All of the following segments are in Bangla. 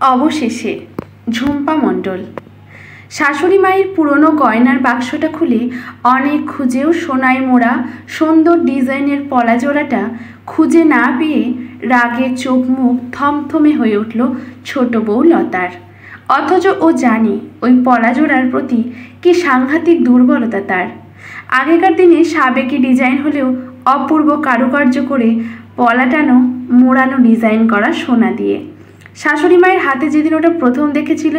অবশেষে ঝুম্পা মণ্ডল। শাশুড়ি মায়ের পুরনো গয়নার বাক্সটা খুলে অনেক খুঁজেও সোনায় মোড়া সুন্দর ডিজাইনের পলা জোড়াটা খুঁজে না পেয়ে রাগে চোখ মুখ থমথমে হয়ে উঠল ছোট বউ লতার। অথচ ও জানে ওই পলা জোড়ার প্রতি কি সাংঘাতিক দুর্বলতা তার। আগেকার দিনে সাবেকি ডিজাইন হলেও অপূর্ব কারুকার্য করে পলাটানো মোড়ানো ডিজাইন করা সোনা দিয়ে। শাশুড়ি মায়ের হাতে যেদিন ওটা প্রথম দেখেছিল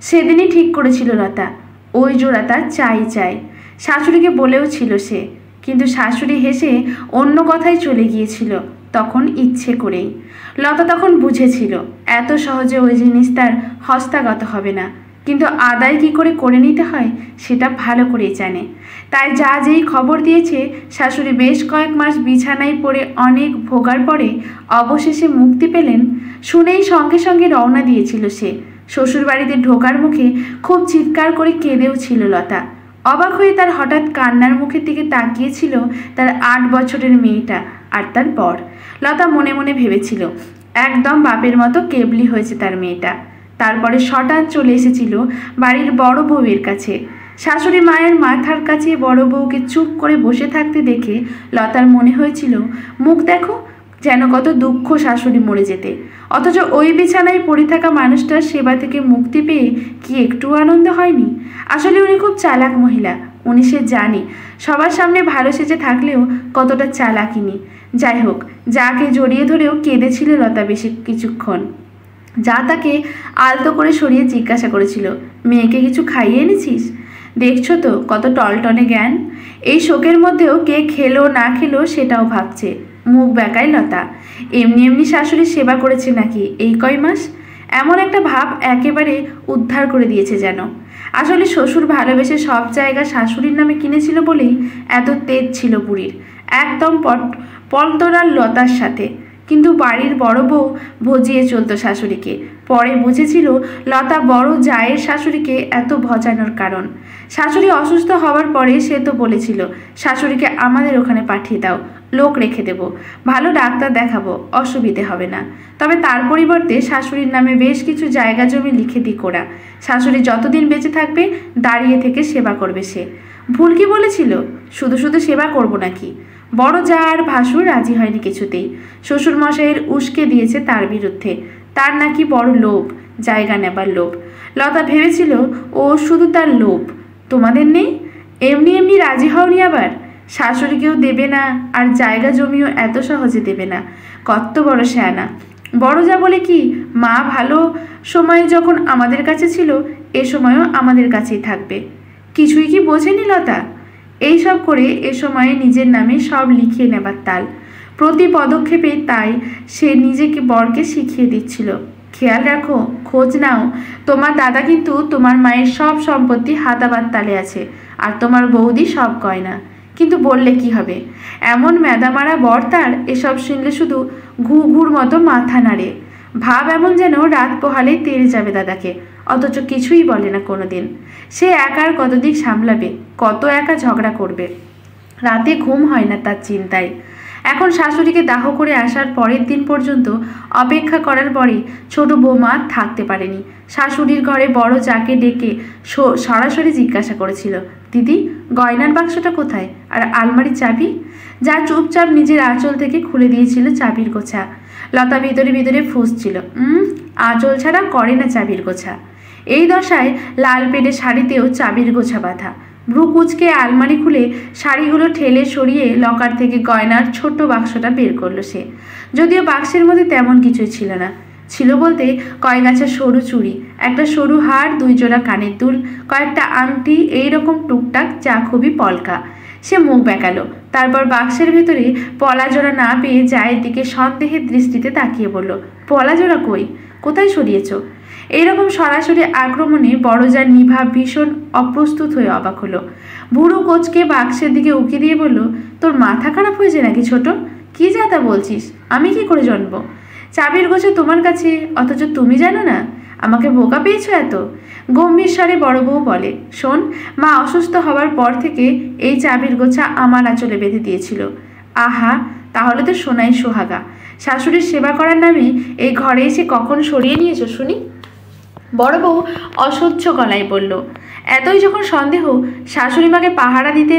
সেদিনই ঠিক করেছিল লতা ওই জোড়াটা চাই চাই। শাশুড়িকে বলেও ছিল সে, কিন্তু শাশুড়ি হেসে অন্য কথায় চলে গিয়েছিল তখন ইচ্ছে করেই। লতা তখন বুঝেছিল এত সহজে ওই জিনিস তার হস্তগত হবে না, কিন্তু আদায় কী করে নিতে হয় সেটা ভালো করেই জানে। তাই যা যেই খবর দিয়েছে শাশুড়ি বেশ কয়েক মাস বিছানায় পড়ে অনেক ভোগার পরে অবশেষে মুক্তি পেলেন, শুনেই সঙ্গে সঙ্গে রওনা দিয়েছিল সে। শ্বশুরবাড়িতে ঢোকার মুখে খুব চিৎকার করে কেঁদেও ছিল লতা। অবাক হয়ে তার হঠাৎ কান্নার মুখের দিকে তাকিয়েছিল তার 8 বছরের মেয়েটা আর তার বর। লতা মনে মনে ভেবেছিল একদম বাপের মতো কেবলি হয়েছে তার মেয়েটা। তারপরে হঠাৎ চলে এসেছিল বাড়ির বড় বউয়ের কাছে। শাশুড়ি মায়ের মাথার কাছে বড় বউকে চুপ করে বসে থাকতে দেখে লতার মনে হয়েছিল মুখ দেখো, যেন কত দুঃখ শাশুড়ি মরে যেতে। অথচ ওই বিছানায় পড়ে থাকা মানুষটার সেবা থেকে মুক্তি পেয়ে কি একটু আনন্দ হয়নি? আসলে উনি খুব চালাক মহিলা। উনি সে জানে সবার সামনে ভালো সেজে থাকলেও কতটা চালাকিনি। যাই হোক, যাকে জড়িয়ে ধরেও কেঁদেছিল লতা বেশি কিছুক্ষণ। যা তাকে আলতো করে সরিয়ে জিজ্ঞাসা করেছিল, মেয়েকে কিছু খাইয়ে এনেছিস? দেখছো তো কত টলটনে জ্ঞান। এই শোকের মধ্যেও কে খেলো না খেলো সেটাও ভাবছে। মুখ বেঁকায় লতা। এমনি এমনি শাশুড়ির সেবা করেছে নাকি এই কয় মাস? এমন একটা ভাব একেবারে উদ্ধার করে দিয়েছে যেন। আসলে শ্বশুর ভালোবেসে সব জায়গা শাশুড়ির নামে কিনেছিল বলেই এত তেজ ছিল বুড়ির, একদম পলতরার লতার সাথে। কিন্তু বাড়ির বড় বউ ভজিয়ে চলতো শাশুড়িকে। পরে বুঝেছিল লতা বড় জায়ের শাশুড়িকে এত ভজানোর কারণ। শাশুড়ি অসুস্থ হওয়ার পরে সে তো বলেছিল শাশুড়িকে আমাদের ওখানে পাঠিয়ে দাও, লোক রেখে দেব, ভালো ডাক্তার দেখাবো, অসুবিধে হবে না। তবে তার পরিবর্তে শাশুড়ির নামে বেশ কিছু জায়গা জমি লিখে দিক ওরা। শাশুড়ি যতদিন বেঁচে থাকবে দাঁড়িয়ে থেকে সেবা করবে সে। ভুল কি বলেছিল? শুধু শুধু সেবা করব নাকি? বড় যা আর ভাসুর রাজি হয়নি কিছুতেই। শ্বশুরমশাইয়ের উস্কে দিয়েছে তার বিরুদ্ধে। তার নাকি বড় লোভ, জায়গা নেবার লোভ। লতা ভেবেছিল ও শুধু তার লোভ, তোমাদের নেই? এমনি এমনি রাজি হওনি আবার? শাশুড়িকেও দেবে না আর জায়গা জমিও এত সহজে দেবে না। কত বড় শেয়ানা। বড় যা বলে কি, মা ভালো সময়ে যখন আমাদের কাছে ছিল এ সময়ও আমাদের কাছেই থাকবে। কিছুই কি বোঝেনি লতা? এইসব করে এ সময়ে নিজের নামে সব লিখিয়ে নেবার তাল। প্রতি পদক্ষেপে তাই সে নিজেকে বরকে শিখিয়ে দিচ্ছিল, খেয়াল রাখো, খোঁজ নাও, তোমার দাদা কিন্তু তোমার মায়ের সব সম্পত্তি হাতাবার তালে আছে, আর তোমার বৌদি সব গয়না। কিন্তু বললে কি হবে? এমন ম্যাদামারা বর তার, এসব শুনলে শুধু ঘুঘুর মতো মাথা নাড়ে। ভাব এমন যেন রাত পোহালেই তেড়ে যাবে দাদাকে, অথচ কিছুই বলে না কোনোদিন। সে একা আর কত দিক সামলাবে, কত একা ঝগড়া করবে। রাতে ঘুম হয় না তার চিন্তায়। এখন শাশুড়িকে দাহ করে আসার পরের দিন পর্যন্ত অপেক্ষা করার পরে ছোট বৌমা থাকতে পারেনি। শাশুড়ির ঘরে বড় যাকে ডেকে সরাসরি জিজ্ঞাসা করেছিল, দিদি গয়নার বাক্সটা কোথায় আর আলমারির চাবি? যা চুপচাপ নিজের আঁচল থেকে খুলে দিয়েছিল চাবির গোছা। লতা ভিতরে ভিতরে ফুঁসছিল, আঁচল ছাড়া করে না চাবির গোছা। এই দশায় লাল পেটে শাড়িতেও চাবির গোছা বাঁধা। ভ্রু কুচকে আলমারি খুলে শাড়িগুলো ঠেলে সরিয়ে লকার থেকে গয়নার ছোট্ট বাক্সটা বের করলো সে। যদিও বাক্সের মধ্যে তেমন কিছুই ছিল না। ছিল বলতে কয়েকগাছা সরু চুড়ি, একটা সরু হার, 2 জোড়া কানের দুল, কয়েকটা আংটি, এইরকম টুকটাক যা খুবই পলকা। সে মুখ বেঁকালো। তারপর বাক্সের ভেতরে পলা জোড়া না পেয়ে জায়ের দিকে সন্দেহের দৃষ্টিতে তাকিয়ে বলল, পলা জোড়া কই? কোথায় সরিয়েছ? এইরকম সরাসরি আক্রমণে বড় যার নিভা ভীষণ অপ্রস্তুত হয়ে অবাক হলো। বুড়ো কোচকে বাক্সের দিকে উকি দিয়ে বলল, তোর মাথা খারাপ হয়েছে নাকি ছোট? কি যা তা বলছিস? আমি কি করে জানবো? চাবির গোছা তোমার কাছে, অথচ তুমি জানো না? আমাকে বোকা পেয়েছো এত? গম্ভীর স্বরে বড় বউ বলে, শোন, মা অসুস্থ হওয়ার পর থেকে এই চাবির গোছা আমার আঁচলে বেঁধে দিয়েছিল। আহা, তাহলে তো সোনাই সোহাগা। শাশুড়ির সেবা করার নামে এই ঘরে এসে কখন সরিয়ে নিয়েছো শুনি? বড় বউ অসহ্য গলায় বলল, এতই যখন সন্দেহ, শাশুড়ি মাকে পাহারা দিতে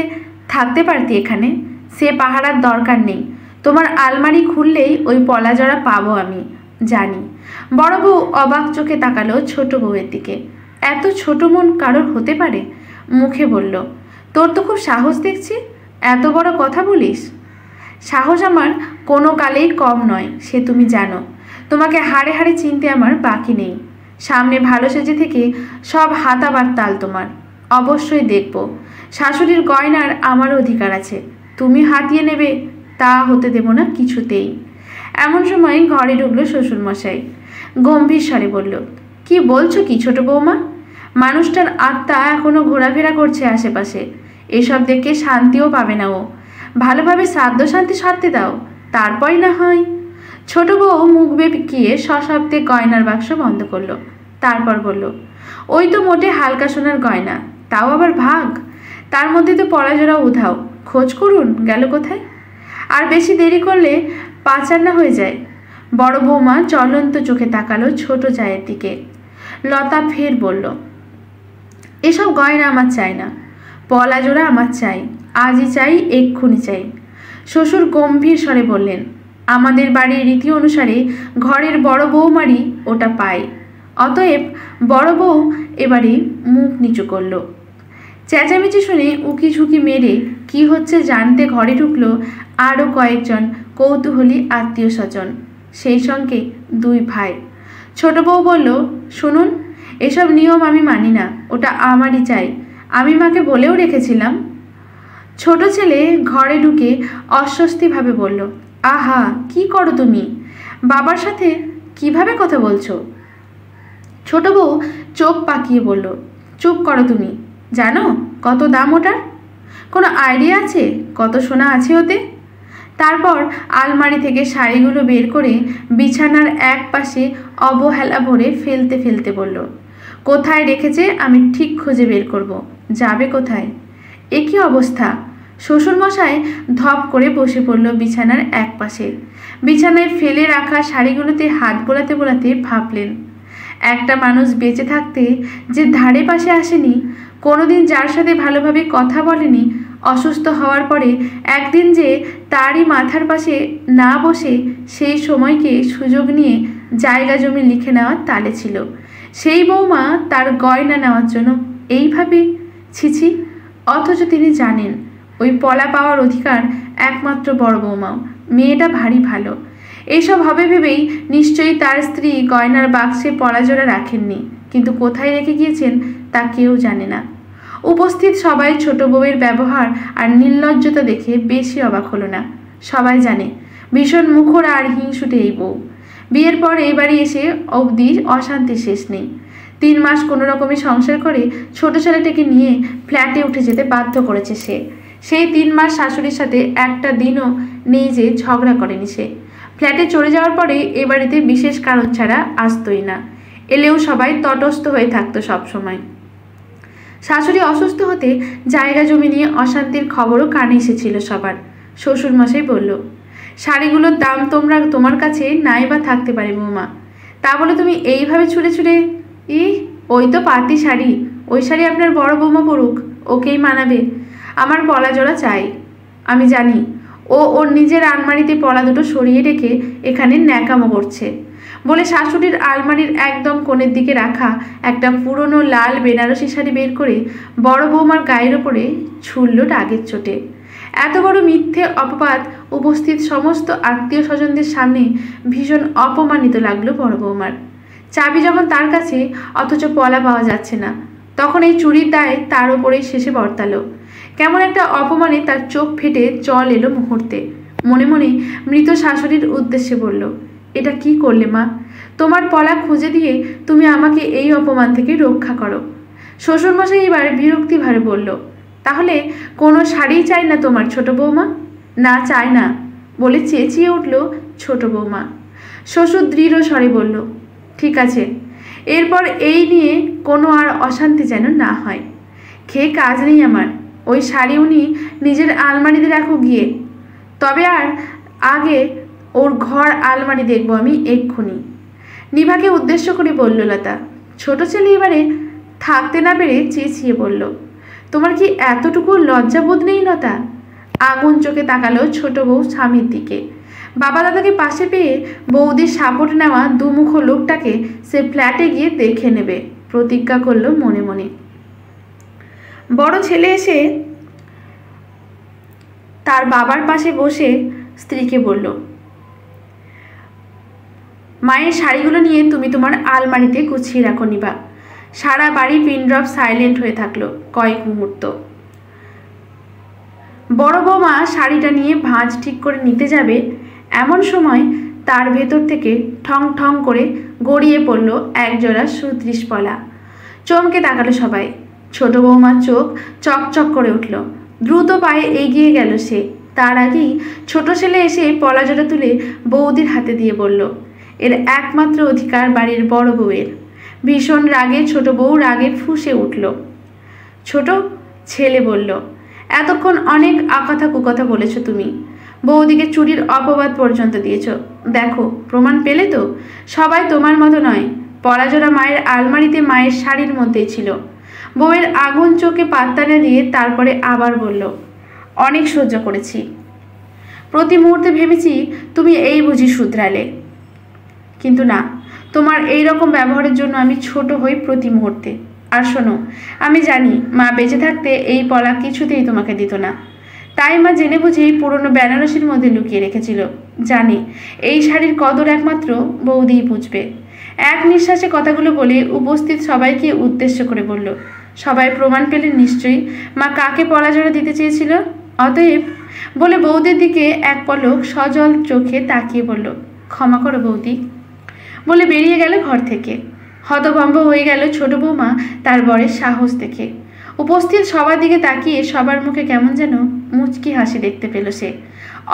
থাকতে পারতি এখানে। সে পাহারার দরকার নেই। তোমার আলমারি খুললেই ওই পলাজরা পাবো আমি, জানি। বড় বউ অবাক চোখে তাকালো ছোট বউয়ের দিকে। এত ছোট মন কারোর হতে পারে? মুখে বলল, তোর তো খুব সাহস দেখছি, এত বড় কথা বলিস। সাহস আমার কোনো কালেই কম নয়, সে তুমি জানো। তোমাকে হাড়ে হাড়ে চিনতে আমার বাকি নেই। সামনে ভালো সেজে থেকে সব হাতাবার তাল তোমার। অবশ্যই দেখব। শাশুড়ির গয়নার আমার অধিকার আছে, তুমি হাতিয়ে নেবে তা হতে দেব না কিছুতেই। এমন সময় ঘরে ঢুকলো শ্বশুরমশাই। গম্ভীর স্বরে বলল, কি বলছো কি ছোট বৌমা? মানুষটার আত্মা এখনো ঘোরাফেরা করছে আশেপাশে, এসব দেখে শান্তিও পাবে না ও। ভালোভাবে শ্রাদ্ধ শান্তি সারতে দাও, তারপরই না হয়। ছোট বউ মুখ বেঁকিয়ে সশব্দে গয়নার বাক্স বন্ধ করলো। তারপর বলল, ওই তো মোটে হালকা সোনার গয়না, তাও আবার ভাগ। তার মধ্যে তো পরাজোড়া উধাও, খোঁজ করুন গেল কোথায়। আর বেশি দেরি করলে পাচার না হয়ে যায়। বড় বৌমা জ্বলন্ত চোখে তাকালো ছোট জায়ের দিকে। লতা ফের বলল, এসব গয়না আমার চাই না, পলাজোড়া আমার চাই, আজই চাই, এক্ষুনি চাই। শ্বশুর গম্ভীর স্বরে বললেন, আমাদের বাড়ির রীতি অনুসারে ঘরের বড় বৌমারই ওটা পায়। অতএব বড় বউ এবারে মুখ নিচু করল। চেঁচামেচি শুনে উকি ঝুঁকি মেরে কি হচ্ছে জানতে ঘরে ঢুকলো আরও কয়েকজন কৌতূহলী আত্মীয় স্বজন, সেই সঙ্গে দুই ভাই। ছোট বউ বলল, শুনুন, এসব নিয়ম আমি মানি না, ওটা আমারই চাই। আমি মাকে বলেও রেখেছিলাম। ছোট ছেলে ঘরে ঢুকে অস্বস্তিভাবে বলল, আহা, কি করো তুমি? বাবার সাথে কিভাবে কথা বলছো? ছোট বউ চোখ পাকিয়ে বলল, চুপ করো তুমি। জানো কত দাম ওটার? কোনো আইডিয়া আছে কত সোনা আছে ওতে? তারপর আলমারি থেকে শাড়িগুলো বের করে বিছানার এক পাশে অবহেলা ভরে ফেলতে ফেলতে বলল, কোথায় রেখেছে আমি ঠিক খুঁজে বের করব। যাবে কোথায়? এ কী অবস্থা! শ্বশুরমশাই ধপ করে বসে পড়ল বিছানার এক পাশে। বিছানায় ফেলে রাখা শাড়িগুলোতে হাত বোলাতে বোলাতে ভাবলেন, একটা মানুষ বেঁচে থাকতে যে ধারে পাশে আসেনি, কোনোদিন যার সাথে ভালোভাবে কথা বলেনি, অসুস্থ হওয়ার পরে একদিন যে তারই মাথার পাশে না বসে সেই সময়কে সুযোগ নিয়ে জায়গা জমি লিখে নেওয়ার তালে ছিল, সেই বৌমা তার গয়না নেওয়ার জন্য এইভাবে ছিছি। অথচ তিনি জানেন ওই পলা পাওয়ার অধিকার একমাত্র বড় বৌমাও। মেয়েটা ভারী ভালো। এইসব হবে ভেবেই নিশ্চয়ই তার স্ত্রী গয়নার বাক্সে পলাজোড়া রাখেননি, কিন্তু কোথায় রেখে গিয়েছেন তা কেউ জানে না। উপস্থিত সবাই ছোট বউয়ের ব্যবহার আর নির্লজ্জতা দেখে বেশি অবাক হলো না। সবাই জানে ভীষণ মুখরা আর হিংসুটে এই বউ। বিয়ের পর এই বাড়ি এসে অবধি অশান্তির শেষ নেই। 3 মাস কোনো রকমে সংসার করে ছোট ছেলেটাকে নিয়ে ফ্ল্যাটে উঠে যেতে বাধ্য করেছে সে। সেই 3 মাস শাশুড়ির সাথে একটা দিনও নেই যে ঝগড়া করেনি সে। ফ্ল্যাটে চলে যাওয়ার পরে এ বাড়িতে বিশেষ কারণ ছাড়া আসতোই না, এলেও সবাই তটস্থ হয়ে থাকতো সবসময়। শাশুড়ি অসুস্থ হতে জায়গা জমি নিয়ে অশান্তির খবরও কানে এসেছিল সবার। শ্বশুরমশাই বলল, শাড়িগুলোর দাম তোমার কাছে নাই বা থাকতে পারে বৌমা, তা বলে তুমি এইভাবে ছুঁড়ে ছুঁড়ে। ওই তো পাতি শাড়ি, ওই শাড়ি আপনার বড় বৌমা পড়ুক, ওকেই মানাবে। আমার পলা জোড়া চাই। আমি জানি ও ওর নিজের আলমারিতে পলা দুটো সরিয়ে রেখে এখানে ন্যাকামো করছে বলে শাশুড়ির আলমারির একদম কোণের দিকে রাখা একটা পুরনো লাল বেনারসি শাড়ি বের করে বড় বৌমার গায়ের ওপরে ছুড়ল রাগের চোটে। এত বড় মিথ্যে অপবাদ উপস্থিত সমস্ত আত্মীয় স্বজনদের সামনে ভীষণ অপমানিত লাগলো বড় বৌমার। চাবি যখন তার কাছে, অথচ পলা পাওয়া যাচ্ছে না, তখন এই চুরির দায় তার ওপরেই শেষে বর্তালো। কেমন একটা অপমানে তার চোখ ফেটে জল এলো মুহূর্তে। মনে মনে মৃত শাশুড়ির উদ্দেশ্যে বলল, এটা কি করলে মা? তোমার পলা খুঁজে দিয়ে তুমি আমাকে এই অপমান থেকে রক্ষা করো। শ্বশুরমশাই এবার বিরক্তিভাবে বলল, তাহলে কোনো শাড়িই চাই না তোমার ছোট বৌমা? না, চায় না বলে চেঁচিয়ে উঠল ছোট বৌমা। শ্বশুর দৃঢ় স্বরে বলল, ঠিক আছে, এরপর এই নিয়ে কোনো আর অশান্তি যেন না হয়। খেয়ে কাজ নেই আমার, ওই শাড়ি উনি নিজের আলমারিতে রাখো গিয়ে। তবে আর আগে ওর ঘর আলমারি দেখবো আমি এক্ষুনি। নিভাকে উদ্দেশ্য করে বলল লতা। ছোট ছেলে এবারে থাকতে না পেরে চেঁচিয়ে বলল, তোমার কি এতটুকু লজ্জাবোধ নেই লতা? আগুন চোখে তাকালো ছোট বউ স্বামীর দিকে। বাবা দাদাকে পাশে পেয়ে বৌদির সাপোর্ট নেওয়া দুমুখো লোকটাকে সে ফ্ল্যাটে গিয়ে দেখে নেবে প্রতিজ্ঞা করলো মনে মনে। বড় ছেলে এসে তার বাবার পাশে বসে স্ত্রীকে বলল, মায়ের শাড়িগুলো নিয়ে তুমি তোমার আলমারিতে গুছিয়ে রাখো নিভা। সারা বাড়ি পিন ড্রপ সাইলেন্ট হয়ে থাকলো কয়েক মুহূর্ত। বড় বৌমা শাড়িটা নিয়ে ভাঁজ ঠিক করে নিতে যাবে, এমন সময় তার ভেতর থেকে ঠং ঠং করে গড়িয়ে পড়ল একজোড়া সুদৃশ পলা। চমকে তাকালো সবাই। ছোট বৌমার চোখ চকচক করে উঠল। দ্রুত পায়ে এগিয়ে গেল সে। তার আগেই ছোট ছেলে এসে পলা জোড়া তুলে বৌদির হাতে দিয়ে বলল, এর একমাত্র অধিকার বাড়ির বড় বউয়ের। ভীষণ রাগে ছোট বউ রাগে ফুঁসে উঠল। ছোট ছেলে বলল, এতক্ষণ অনেক আকথা কুকথা বলেছ তুমি, বৌদিকে চুরির অপবাদ পর্যন্ত দিয়েছ। দেখো প্রমাণ পেলে তো? সবাই তোমার মতো নয়। পলাজোড়া মায়ের আলমারিতে মায়ের শাড়ির মধ্যেই ছিল। বউয়ের আগুন চোখে পাত্তা না দিয়ে তারপরে আবার বলল, অনেক সহ্য করেছি, প্রতি মুহূর্তে ভেবেছি তুমি এই বুঝি শুধরালে, কিন্তু না, তোমার এই রকম ব্যবহারের জন্য আমি ছোট হই প্রতি মুহূর্তে। আর শোনো, আমি জানি মা বেঁচে থাকতে এই পলা কিছুতেই তোমাকে দিত না, তাই মা জেনে বুঝেই পুরনো বেনারসির মধ্যে লুকিয়ে রেখেছিল। জানি এই শাড়ির কদর একমাত্র বৌদিই বুঝবে। এক নিঃশ্বাসে কথাগুলো বলে উপস্থিত সবাইকে উদ্দেশ্য করে বলল, সবাই প্রমাণ পেলেন নিশ্চয়ই মা কাকে পলা জোড়া দিতে চেয়েছিল। অতএব বলে বৌদির দিকে এক পলক সজল চোখে তাকিয়ে বলল, ক্ষমা করো বৌদি, বলে বেরিয়ে গেল ঘর থেকে। হতভম্ব হয়ে গেল ছোট বৌমা তার বরের সাহস দেখে। উপস্থিত সবার দিকে তাকিয়ে সবার মুখে কেমন যেন মুচকি হাসি দেখতে পেল সে।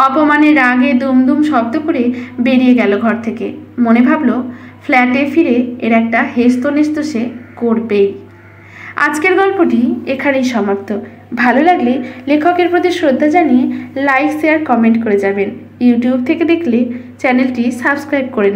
অপমানে রাগে দুমদুম শব্দ করে বেরিয়ে গেল ঘর থেকে। মনে ভাবল, ফ্ল্যাটে ফিরে এর একটা হেস্তনেস্ত সে করবেই। আজকের গল্পটি এখানেই সমাপ্ত। ভালো লাগলে লেখকের প্রতি শ্রদ্ধা জানিয়ে লাইক শেয়ার কমেন্ট করে যাবেন। ইউটিউব থেকে দেখলে চ্যানেলটি সাবস্ক্রাইব করে নেবেন।